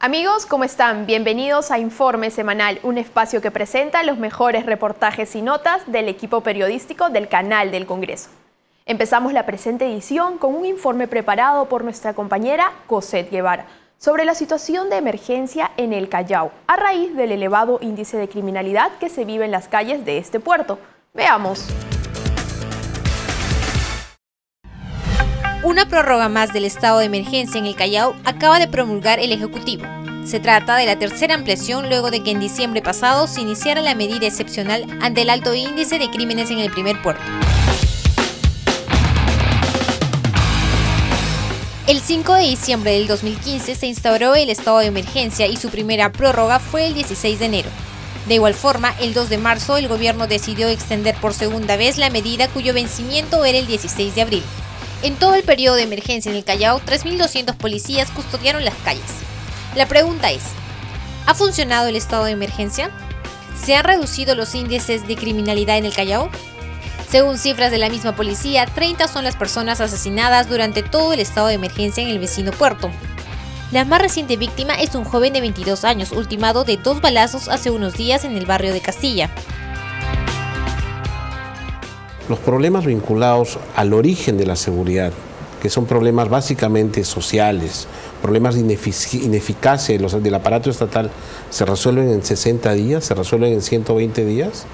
Amigos, ¿cómo están? Bienvenidos a Informe Semanal, un espacio que presenta los mejores reportajes y notas del equipo periodístico del Canal del Congreso. Empezamos la presente edición con un informe preparado por nuestra compañera Cosette Guevara sobre la situación de emergencia en el Callao, a raíz del elevado índice de criminalidad que se vive en las calles de este puerto. Veamos. Una prórroga más del estado de emergencia en el Callao acaba de promulgar el Ejecutivo. Se trata de la tercera ampliación luego de que en diciembre pasado se iniciara la medida excepcional ante el alto índice de crímenes en el primer puerto. El 5 de diciembre del 2015 se instauró el estado de emergencia y su primera prórroga fue el 16 de enero. De igual forma, el 2 de marzo el gobierno decidió extender por segunda vez la medida cuyo vencimiento era el 16 de abril. En todo el periodo de emergencia en el Callao, 3.200 policías custodiaron las calles. La pregunta es, ¿ha funcionado el estado de emergencia? ¿Se han reducido los índices de criminalidad en el Callao? Según cifras de la misma policía, 30 son las personas asesinadas durante todo el estado de emergencia en el vecino puerto. La más reciente víctima es un joven de 22 años, ultimado de 2 balazos hace unos días en el barrio de Castilla. Los problemas vinculados al origen de la seguridad, que son problemas básicamente sociales, problemas de ineficacia del aparato estatal, se resuelven en 60 días, se resuelven en 120 días.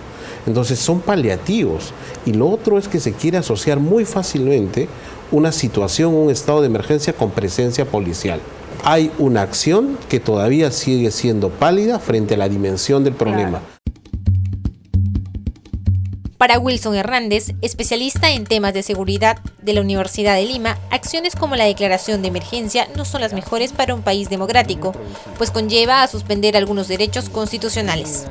Entonces son paliativos. Y lo otro es que se quiere asociar muy fácilmente una situación, un estado de emergencia con presencia policial. Hay una acción que todavía sigue siendo pálida frente a la dimensión del problema. Para Wilson Hernández, especialista en temas de seguridad de la Universidad de Lima, acciones como la declaración de emergencia no son las mejores para un país democrático, pues conlleva a suspender algunos derechos constitucionales.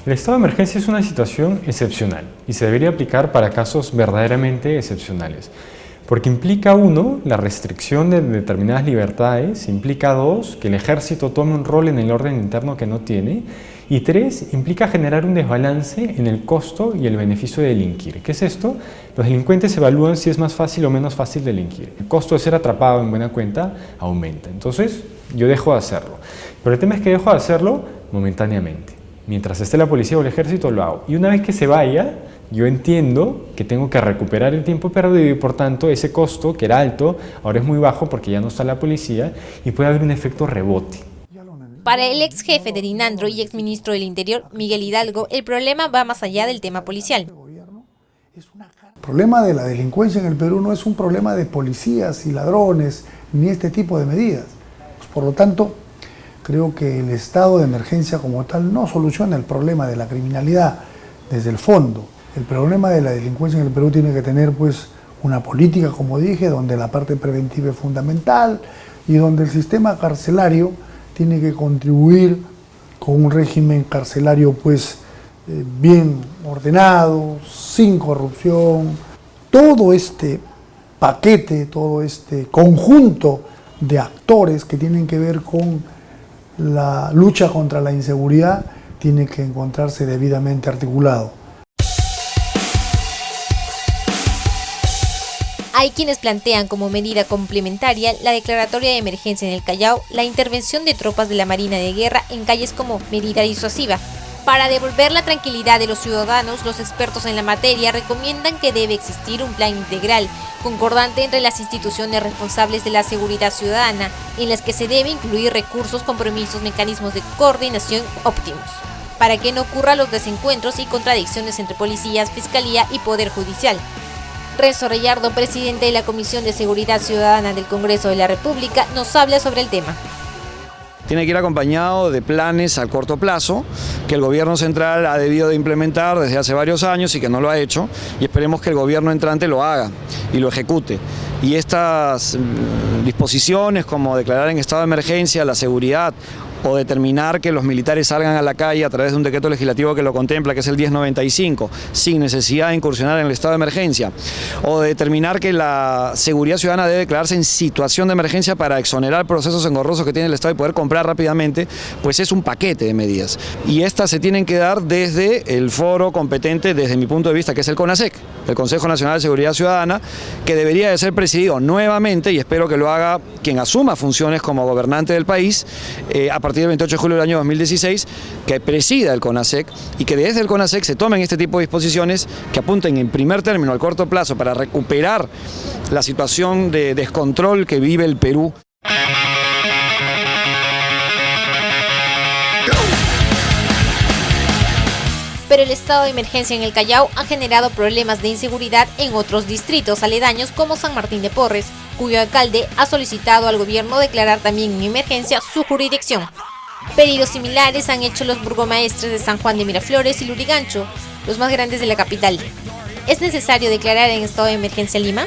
El estado de emergencia es una situación excepcional y se debería aplicar para casos verdaderamente excepcionales, porque implica, uno, la restricción de determinadas libertades, implica, dos, que el ejército tome un rol en el orden interno que no tiene, y tres, implica generar un desbalance en el costo y el beneficio de delinquir. ¿Qué es esto? Los delincuentes evalúan si es más fácil o menos fácil delinquir. El costo de ser atrapado en buena cuenta aumenta. Entonces, yo dejo de hacerlo. Pero el tema es que dejo de hacerlo momentáneamente. Mientras esté la policía o el ejército, lo hago. Y una vez que se vaya, yo entiendo que tengo que recuperar el tiempo perdido y por tanto ese costo, que era alto, ahora es muy bajo porque ya no está la policía y puede haber un efecto rebote. Para el ex jefe de Dinandro y ex ministro del Interior, Miguel Hidalgo, el problema va más allá del tema policial. El problema de la delincuencia en el Perú no es un problema de policías y ladrones, ni este tipo de medidas. Por lo tanto, creo que el estado de emergencia como tal no soluciona el problema de la criminalidad desde el fondo. El problema de la delincuencia en el Perú tiene que tener pues una política, como dije, donde la parte preventiva es fundamental y donde el sistema carcelario tiene que contribuir con un régimen carcelario pues bien ordenado, sin corrupción. Todo este paquete, todo este conjunto de actores que tienen que ver con la lucha contra la inseguridad tiene que encontrarse debidamente articulado. Hay quienes plantean como medida complementaria la declaratoria de emergencia en el Callao, la intervención de tropas de la Marina de Guerra en calles como medida disuasiva. Para devolver la tranquilidad de los ciudadanos, los expertos en la materia recomiendan que debe existir un plan integral, concordante entre las instituciones responsables de la seguridad ciudadana, en las que se debe incluir recursos, compromisos, mecanismos de coordinación óptimos, para que no ocurran los desencuentros y contradicciones entre policías, fiscalía y poder judicial. Renzo Reyardo, presidente de la Comisión de Seguridad Ciudadana del Congreso de la República, nos habla sobre el tema. Tiene que ir acompañado de planes a corto plazo que el gobierno central ha debido de implementar desde hace varios años y que no lo ha hecho, y esperemos que el gobierno entrante lo haga y lo ejecute. Y estas disposiciones como declarar en estado de emergencia la seguridad o determinar que los militares salgan a la calle a través de un decreto legislativo que lo contempla, que es el 1095, sin necesidad de incursionar en el estado de emergencia, o determinar que la seguridad ciudadana debe declararse en situación de emergencia para exonerar procesos engorrosos que tiene el Estado y poder comprar rápidamente, pues es un paquete de medidas. Y estas se tienen que dar desde el foro competente, desde mi punto de vista, que es el CONASEC, el Consejo Nacional de Seguridad Ciudadana, que debería de ser presidido nuevamente, y espero que lo haga quien asuma funciones como gobernante del país, a partir del 28 de julio del año 2016, que presida el CONASEC y que desde el CONASEC se tomen este tipo de disposiciones que apunten en primer término al corto plazo para recuperar la situación de descontrol que vive el Perú. Pero el estado de emergencia en el Callao ha generado problemas de inseguridad en otros distritos aledaños como San Martín de Porres, cuyo alcalde ha solicitado al gobierno declarar también en emergencia su jurisdicción. Pedidos similares han hecho los burgomaestres de San Juan de Miraflores y Lurigancho, los más grandes de la capital. ¿Es necesario declarar en estado de emergencia Lima?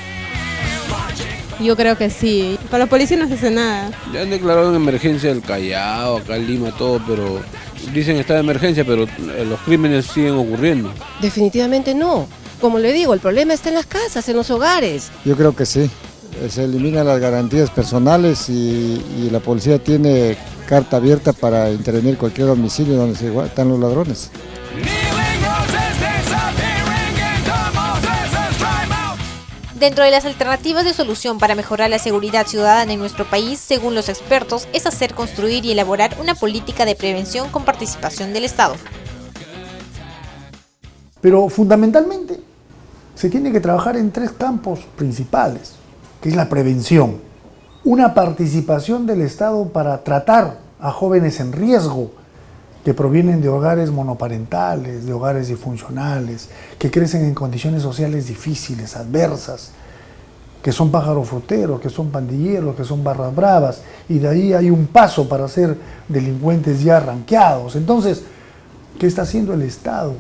Yo creo que sí. Con los policías no se hace nada. Ya han declarado en emergencia el Callao, acá en Lima, todo, pero dicen está de emergencia, pero los crímenes siguen ocurriendo. Definitivamente no. Como le digo, el problema está en las casas, en los hogares. Yo creo que sí. Se eliminan las garantías personales y la policía tiene carta abierta para intervenir cualquier domicilio donde están los ladrones. Dentro de las alternativas de solución para mejorar la seguridad ciudadana en nuestro país, según los expertos, es hacer, construir y elaborar una política de prevención con participación del Estado. Pero fundamentalmente se tiene que trabajar en 3 campos principales, que es la prevención, una participación del Estado para tratar a jóvenes en riesgo que provienen de hogares monoparentales, de hogares disfuncionales, que crecen en condiciones sociales difíciles, adversas, que son pájaros fruteros, que son pandilleros, que son barras bravas, y de ahí hay un paso para ser delincuentes ya ranqueados. Entonces, ¿qué está haciendo el Estado?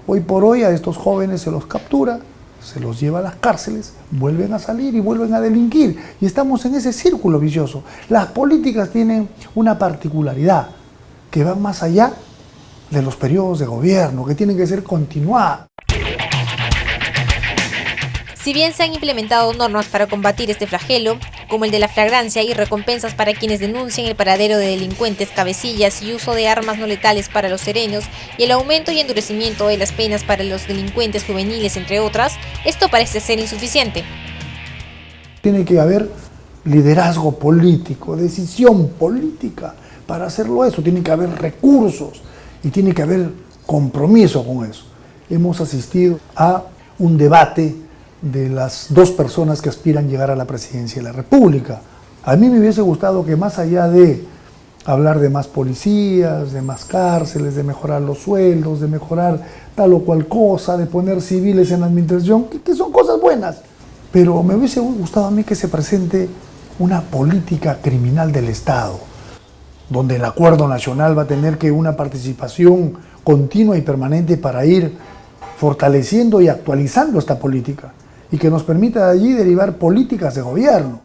Hoy por hoy a estos jóvenes se los captura, se los lleva a las cárceles, vuelven a salir y vuelven a delinquir. Y estamos en ese círculo vicioso. Las políticas tienen una particularidad, que van más allá de los periodos de gobierno, que tienen que ser continuadas. Si bien se han implementado normas para combatir este flagelo, como el de la flagrancia y recompensas para quienes denuncien el paradero de delincuentes, cabecillas y uso de armas no letales para los serenos, y el aumento y endurecimiento de las penas para los delincuentes juveniles, entre otras, esto parece ser insuficiente. Tiene que haber liderazgo político, decisión política. Para hacerlo eso tiene que haber recursos y tiene que haber compromiso con eso. Hemos asistido a un debate de las 2 personas que aspiran a llegar a la presidencia de la República. A mí me hubiese gustado que más allá de hablar de más policías, de más cárceles, de mejorar los sueldos, de mejorar tal o cual cosa, de poner civiles en la administración, que son cosas buenas, pero me hubiese gustado a mí que se presente una política criminal del Estado, donde el acuerdo nacional va a tener que una participación continua y permanente para ir fortaleciendo y actualizando esta política y que nos permita de allí derivar políticas de gobierno.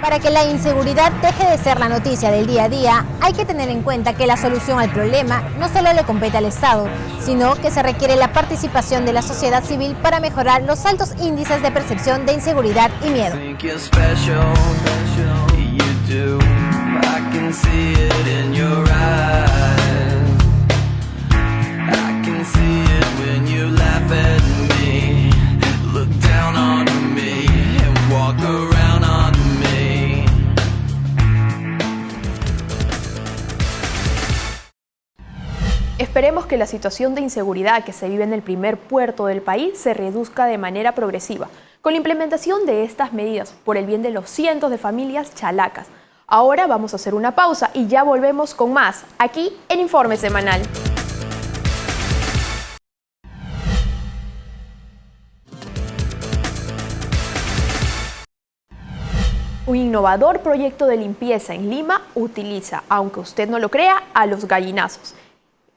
Para que la inseguridad deje de ser la noticia del día a día, hay que tener en cuenta que la solución al problema no solo le compete al Estado, sino que se requiere la participación de la sociedad civil para mejorar los altos índices de percepción de inseguridad y miedo. Esperemos que la situación de inseguridad que se vive en el primer puerto del país se reduzca de manera progresiva, con la implementación de estas medidas por el bien de los cientos de familias chalacas. Ahora vamos a hacer una pausa y ya volvemos con más, aquí en Informe Semanal. Un innovador proyecto de limpieza en Lima utiliza, aunque usted no lo crea, a los gallinazos.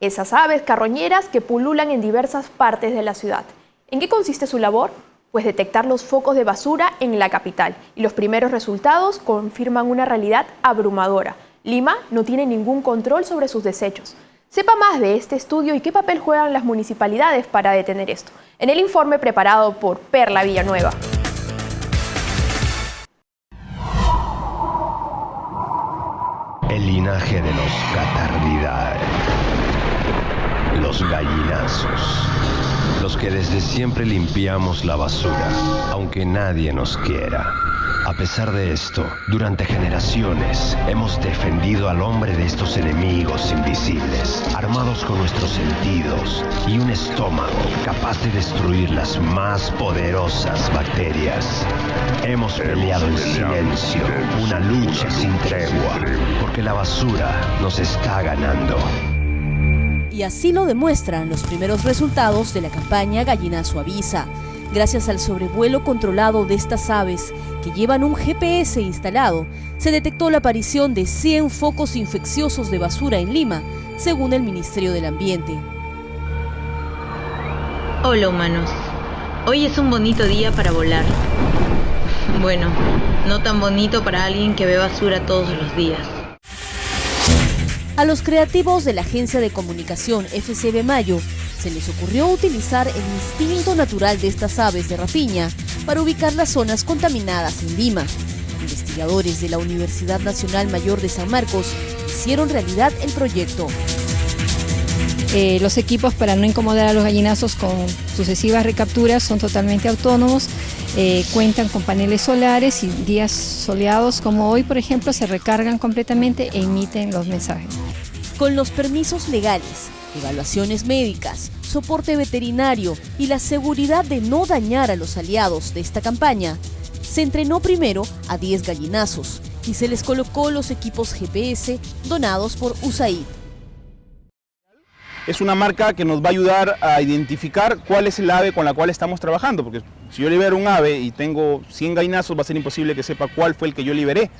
Esas aves carroñeras que pululan en diversas partes de la ciudad. ¿En qué consiste su labor? pues detectar los focos de basura en la capital. Y los primeros resultados confirman una realidad abrumadora. Lima no tiene ningún control sobre sus desechos. Sepa más de este estudio y qué papel juegan las municipalidades para detener esto, en el informe preparado por Perla Villanueva. El linaje de los Catarridae, los gallinazos, los que desde siempre limpiamos la basura, aunque nadie nos quiera. A pesar de esto, durante generaciones hemos defendido al hombre de estos enemigos invisibles, armados con nuestros sentidos y un estómago capaz de destruir las más poderosas bacterias. Hemos peleado en silencio, una lucha sin tregua, porque la basura nos está ganando. Y así lo demuestran los primeros resultados de la campaña Gallinazo Avisa. Gracias al sobrevuelo controlado de estas aves, que llevan un GPS instalado, se detectó la aparición de 100 focos infecciosos de basura en Lima, según el Ministerio del Ambiente. Hola humanos, hoy es un bonito día para volar. Bueno, no tan bonito para alguien que ve basura todos los días. A los creativos de la agencia de comunicación FCB Mayo se les ocurrió utilizar el instinto natural de estas aves de rapiña para ubicar las zonas contaminadas en Lima. Investigadores de la Universidad Nacional Mayor de San Marcos hicieron realidad el proyecto. Los equipos, para no incomodar a los gallinazos con sucesivas recapturas, son totalmente autónomos, cuentan con paneles solares y días soleados como hoy, por ejemplo, se recargan completamente e emiten los mensajes. Con los permisos legales, evaluaciones médicas, soporte veterinario y la seguridad de no dañar a los aliados de esta campaña, se entrenó primero a 10 gallinazos y se les colocó los equipos GPS donados por USAID. Es una marca que nos va a ayudar a identificar cuál es el ave con la cual estamos trabajando, porque si yo libero un ave y tengo 100 gallinazos, va a ser imposible que sepa cuál fue el que yo liberé.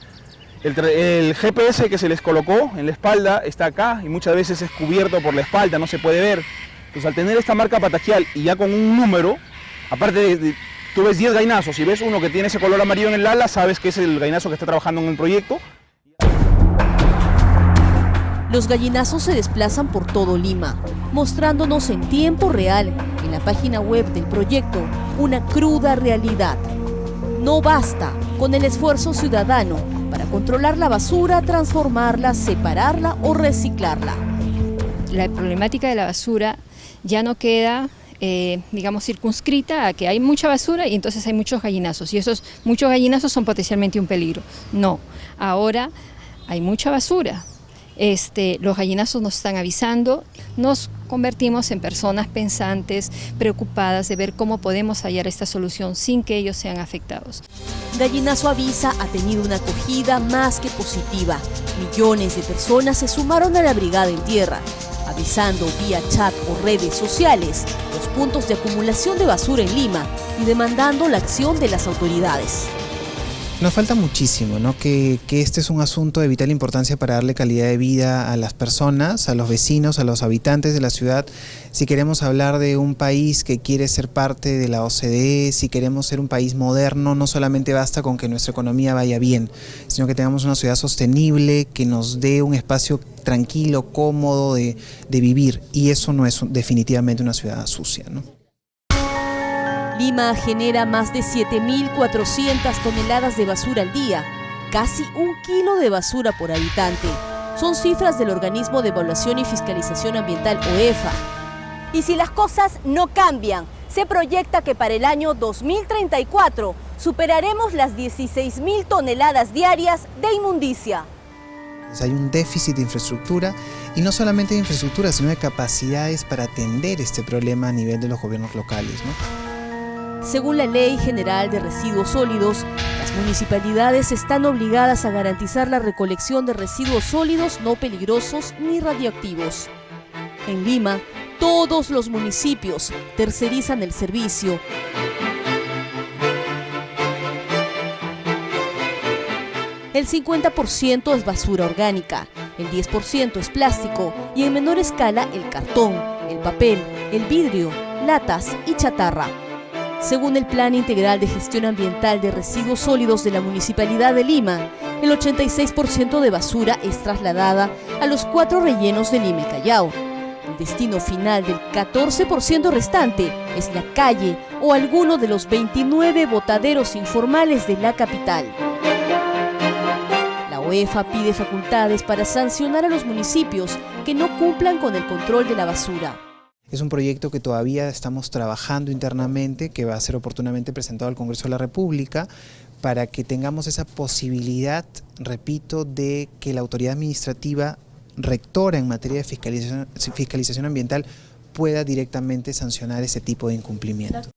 El GPS que se les colocó en la espalda está acá y muchas veces es cubierto por la espalda, no se puede ver. Entonces al tener esta marca patagial y ya con un número, aparte tú ves 10 gallinazos y ves uno que tiene ese color amarillo en el ala, sabes que es el gallinazo que está trabajando en el proyecto. Los gallinazos se desplazan por todo Lima, mostrándonos en tiempo real, en la página web del proyecto, una cruda realidad. No basta con el esfuerzo ciudadano para controlar la basura, transformarla, separarla o reciclarla. La problemática de la basura ya no queda, digamos, circunscrita a que hay mucha basura y entonces hay muchos gallinazos. Y esos muchos gallinazos son potencialmente un peligro. No, ahora hay mucha basura. Los gallinazos nos están avisando, nos convertimos en personas pensantes, preocupadas de ver cómo podemos hallar esta solución sin que ellos sean afectados. Gallinazo Avisa ha tenido una acogida más que positiva. Millones de personas se sumaron a la brigada en tierra, avisando vía chat o redes sociales los puntos de acumulación de basura en Lima y demandando la acción de las autoridades. Nos falta muchísimo, ¿no? Que este es un asunto de vital importancia para darle calidad de vida a las personas, a los vecinos, a los habitantes de la ciudad. Si queremos hablar de un país que quiere ser parte de la OCDE, si queremos ser un país moderno, no solamente basta con que nuestra economía vaya bien, sino que tengamos una ciudad sostenible, que nos dé un espacio tranquilo, cómodo de vivir. Y eso no es definitivamente una ciudad sucia, ¿no? Lima genera más de 7.400 toneladas de basura al día, casi 1 kilo de basura por habitante. Son cifras del Organismo de Evaluación y Fiscalización Ambiental OEFA. Y si las cosas no cambian, se proyecta que para el año 2034 superaremos las 16.000 toneladas diarias de inmundicia. Hay un déficit de infraestructura, y no solamente de infraestructura, sino de capacidades para atender este problema a nivel de los gobiernos locales, ¿no? Según la Ley General de Residuos Sólidos, las municipalidades están obligadas a garantizar la recolección de residuos sólidos no peligrosos ni radioactivos. En Lima, todos los municipios tercerizan el servicio. El 50% es basura orgánica, el 10% es plástico y en menor escala el cartón, el papel, el vidrio, latas y chatarra. Según el Plan Integral de Gestión Ambiental de Residuos Sólidos de la Municipalidad de Lima, el 86% de basura es trasladada a los 4 rellenos de Lima y Callao. El destino final del 14% restante es la calle o alguno de los 29 botaderos informales de la capital. La OEFA pide facultades para sancionar a los municipios que no cumplan con el control de la basura. Es un proyecto que todavía estamos trabajando internamente, que va a ser oportunamente presentado al Congreso de la República, para que tengamos esa posibilidad, repito, de que la autoridad administrativa rectora en materia de fiscalización ambiental pueda directamente sancionar ese tipo de incumplimiento.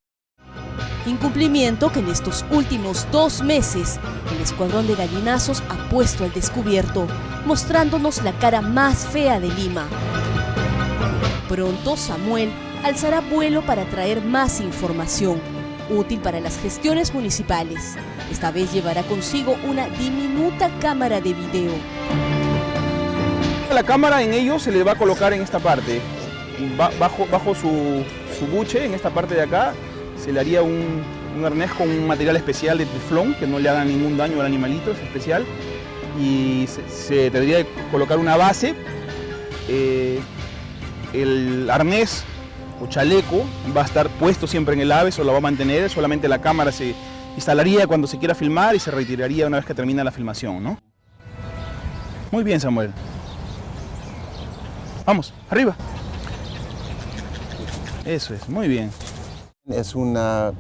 Incumplimiento que en estos últimos 2 meses el Escuadrón de Gallinazos ha puesto al descubierto, mostrándonos la cara más fea de Lima. Pronto Samuel alzará vuelo para traer más información, útil para las gestiones municipales. Esta vez llevará consigo una diminuta cámara de video. La cámara en ellos se le va a colocar en esta parte, bajo su buche, en esta parte de acá, se le haría un arnés con un material especial de teflón que no le haga ningún daño al animalito, es especial, y se debería de colocar una base. El arnés o chaleco va a estar puesto siempre en el ave, eso lo va a mantener, solamente la cámara se instalaría cuando se quiera filmar y se retiraría una vez que termina la filmación, ¿no? Muy bien, Samuel. Vamos, arriba. Eso es, muy bien. Es una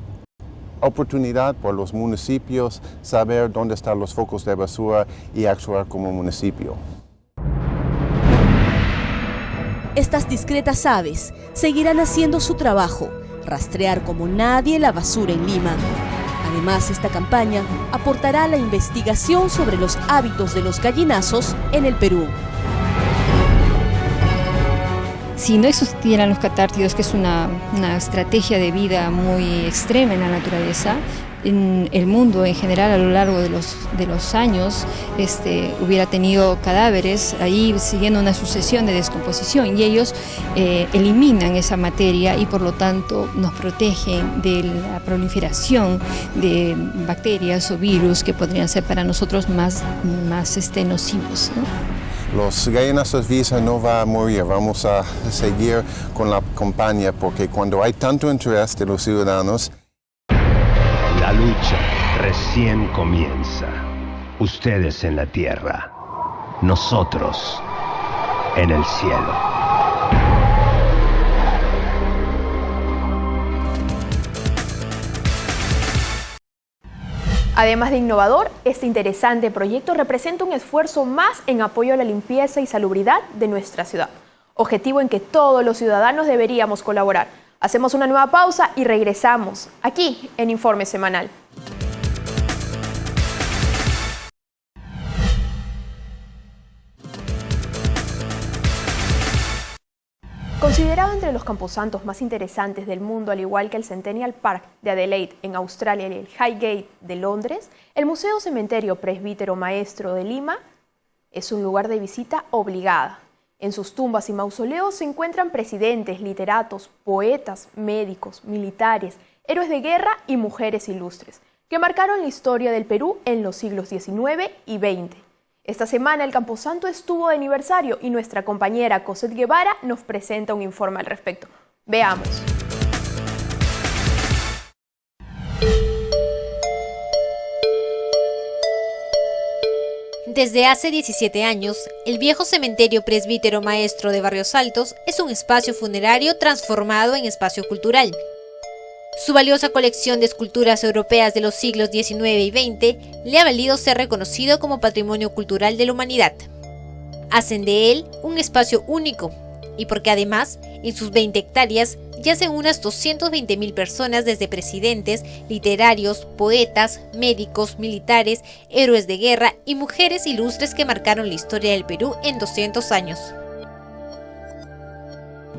oportunidad por los municipios saber dónde están los focos de basura y actuar como municipio. Estas discretas aves seguirán haciendo su trabajo, rastrear como nadie la basura en Lima. Además, esta campaña aportará a la investigación sobre los hábitos de los gallinazos en el Perú. Si no existieran los catártidos, que es una estrategia de vida muy extrema en la naturaleza, en el mundo en general a lo largo de los años hubiera tenido cadáveres ahí siguiendo una sucesión de descomposición, y ellos eliminan esa materia y por lo tanto nos protegen de la proliferación de bacterias o virus que podrían ser para nosotros más nocivos, ¿no? Los gallinazos Visa no va a morir, vamos a seguir con la campaña porque cuando hay tanto interés de los ciudadanos. La lucha recién comienza. Ustedes en la tierra, nosotros en el cielo. Además de innovador, este interesante proyecto representa un esfuerzo más en apoyo a la limpieza y salubridad de nuestra ciudad, objetivo en que todos los ciudadanos deberíamos colaborar. Hacemos una nueva pausa y regresamos aquí en Informe Semanal. Considerado entre los camposantos más interesantes del mundo, al igual que el Centennial Park de Adelaide en Australia y el Highgate de Londres, el Museo Cementerio Presbítero Maestro de Lima es un lugar de visita obligada. En sus tumbas y mausoleos se encuentran presidentes, literatos, poetas, médicos, militares, héroes de guerra y mujeres ilustres, que marcaron la historia del Perú en los siglos XIX y XX. Esta semana el Camposanto estuvo de aniversario y nuestra compañera Cosette Guevara nos presenta un informe al respecto. Veamos. Desde hace 17 años, el viejo cementerio Presbítero Maestro de Barrios Altos es un espacio funerario transformado en espacio cultural. Su valiosa colección de esculturas europeas de los siglos XIX y XX le ha valido ser reconocido como Patrimonio Cultural de la Humanidad. Hacen de él un espacio único, y porque además, en sus 20 hectáreas, yacen unas 220.000 personas desde presidentes, literarios, poetas, médicos, militares, héroes de guerra y mujeres ilustres que marcaron la historia del Perú en 200 años.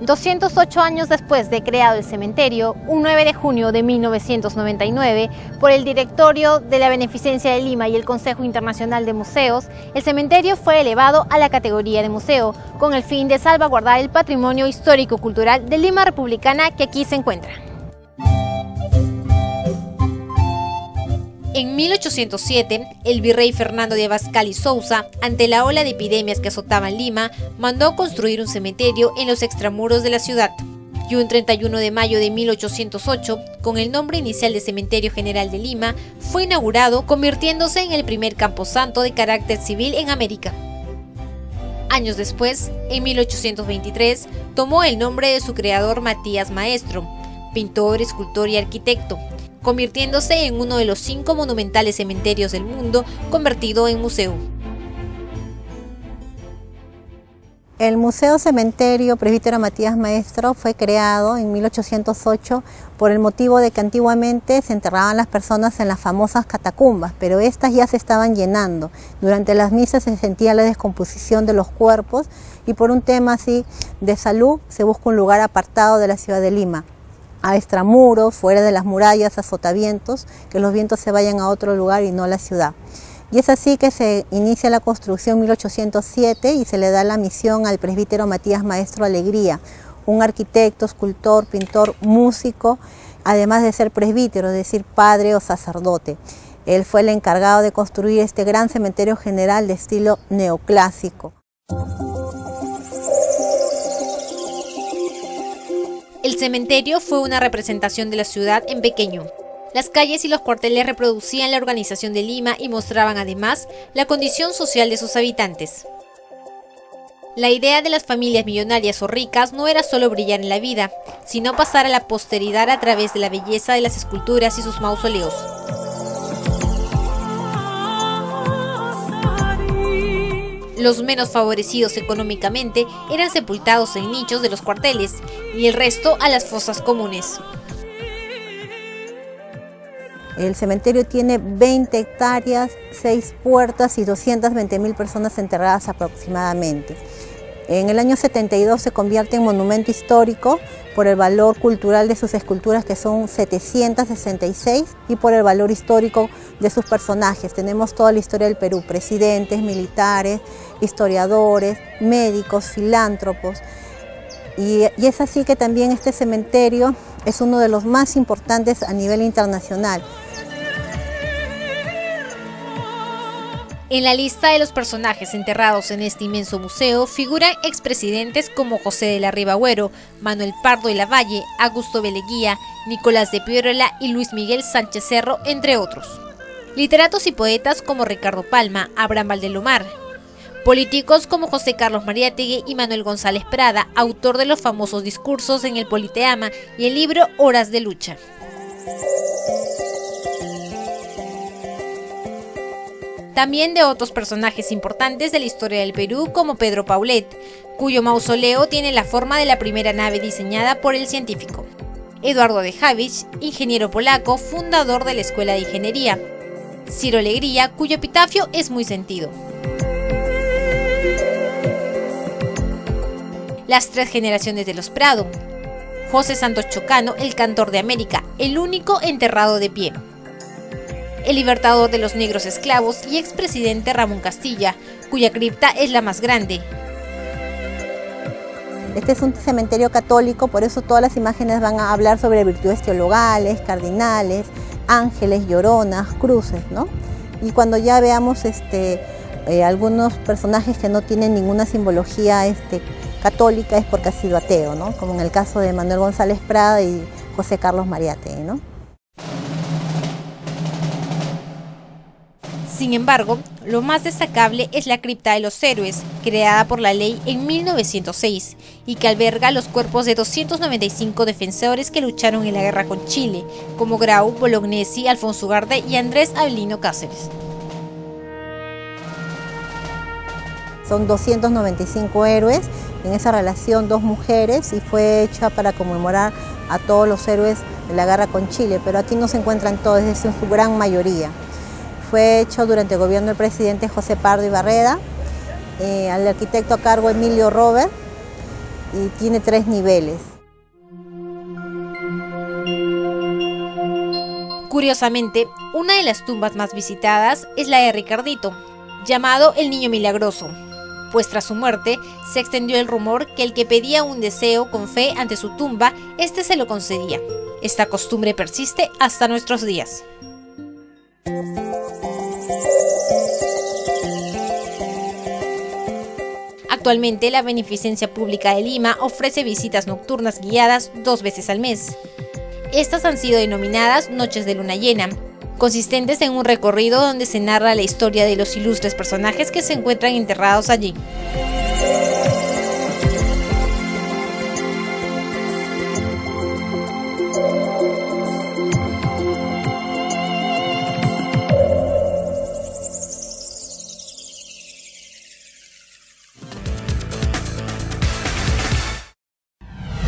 208 años después de creado el cementerio, un 9 de junio de 1999, por el Directorio de la Beneficencia de Lima y el Consejo Internacional de Museos, el cementerio fue elevado a la categoría de museo, con el fin de salvaguardar el patrimonio histórico-cultural de Lima Republicana que aquí se encuentra. En 1807, el virrey Fernando de Abascal y Sousa, ante la ola de epidemias que azotaban Lima, mandó construir un cementerio en los extramuros de la ciudad. Y un 31 de mayo de 1808, con el nombre inicial de Cementerio General de Lima, fue inaugurado, convirtiéndose en el primer camposanto de carácter civil en América. Años después, en 1823, tomó el nombre de su creador Matías Maestro, pintor, escultor y arquitecto, convirtiéndose en uno de los 5 monumentales cementerios del mundo, convertido en museo. El Museo Cementerio Presbítero Matías Maestro fue creado en 1808 por el motivo de que antiguamente se enterraban las personas en las famosas catacumbas, pero estas ya se estaban llenando. Durante las misas se sentía la descomposición de los cuerpos y por un tema así de salud se busca un lugar apartado de la ciudad de Lima, a extramuros, fuera de las murallas, a sotavientos, que los vientos se vayan a otro lugar y no a la ciudad. Y es así que se inicia la construcción en 1807 y se le da la misión al presbítero Matías Maestro Alegría, un arquitecto, escultor, pintor, músico, además de ser presbítero, es decir, padre o sacerdote. Él fue el encargado de construir este gran cementerio general de estilo neoclásico. El cementerio fue una representación de la ciudad en pequeño. Las calles y los cuarteles reproducían la organización de Lima y mostraban además la condición social de sus habitantes. La idea de las familias millonarias o ricas no era solo brillar en la vida, sino pasar a la posteridad a través de la belleza de las esculturas y sus mausoleos. Los menos favorecidos económicamente eran sepultados en nichos de los cuarteles y el resto a las fosas comunes. El cementerio tiene 20 hectáreas, 6 puertas y 220.000 personas enterradas aproximadamente. En el año 72 se convierte en monumento histórico por el valor cultural de sus esculturas, que son 766, y por el valor histórico de sus personajes. Tenemos toda la historia del Perú, presidentes, militares, historiadores, médicos, filántropos. Y es así que también este cementerio es uno de los más importantes a nivel internacional. En la lista de los personajes enterrados en este inmenso museo figuran expresidentes como José de la Riva Agüero, Manuel Pardo de Lavalle, Augusto Beleguía, Nicolás de Piérola y Luis Miguel Sánchez Cerro, entre otros. Literatos y poetas como Ricardo Palma, Abraham Valdelomar. Políticos como José Carlos Mariátegui y Manuel González Prada, autor de los famosos discursos en el Politeama y el libro Horas de Lucha. También de otros personajes importantes de la historia del Perú, como Pedro Paulet, cuyo mausoleo tiene la forma de la primera nave diseñada por el científico. Eduardo de Havich, ingeniero polaco, fundador de la Escuela de Ingeniería. Ciro Alegría, cuyo epitafio es muy sentido. Las 3 generaciones de los Prado. José Santos Chocano, el cantor de América, el único enterrado de pie. El libertador de los negros esclavos y expresidente Ramón Castilla, cuya cripta es la más grande. Este es un cementerio católico, por eso todas las imágenes van a hablar sobre virtudes teologales, cardinales, ángeles, lloronas, cruces, ¿no? Y cuando ya veamos algunos personajes que no tienen ninguna simbología católica es porque ha sido ateo, ¿no? Como en el caso de Manuel González Prada y José Carlos Mariátegui, ¿no? Sin embargo, lo más destacable es la Cripta de los Héroes, creada por la ley en 1906 y que alberga los cuerpos de 295 defensores que lucharon en la guerra con Chile, como Grau, Bolognesi, Alfonso Ugarte y Andrés Avelino Cáceres. Son 295 héroes, en esa relación 2 mujeres, y fue hecha para conmemorar a todos los héroes de la guerra con Chile, pero aquí no se encuentran todos, es en su gran mayoría. Fue hecho durante el gobierno del presidente José Pardo y Barreda, al arquitecto a cargo Emilio Robert, y tiene 3 niveles. Curiosamente, una de las tumbas más visitadas es la de Ricardito, llamado el Niño Milagroso, pues tras su muerte se extendió el rumor que el que pedía un deseo con fe ante su tumba, se lo concedía. Esta costumbre persiste hasta nuestros días. Actualmente, la Beneficencia Pública de Lima ofrece visitas nocturnas guiadas 2 veces al mes. Estas han sido denominadas Noches de Luna Llena, consistentes en un recorrido donde se narra la historia de los ilustres personajes que se encuentran enterrados allí.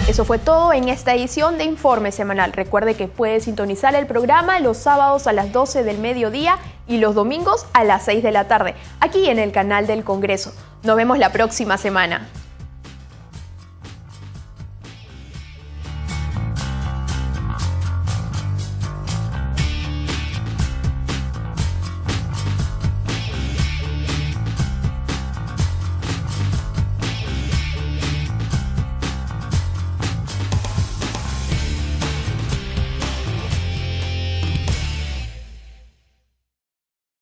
Eso fue todo en esta edición de Informe Semanal. Recuerde que puede sintonizar el programa los sábados a las 12 del mediodía y los domingos a las 6 de la tarde, aquí en el canal del Congreso. Nos vemos la próxima semana.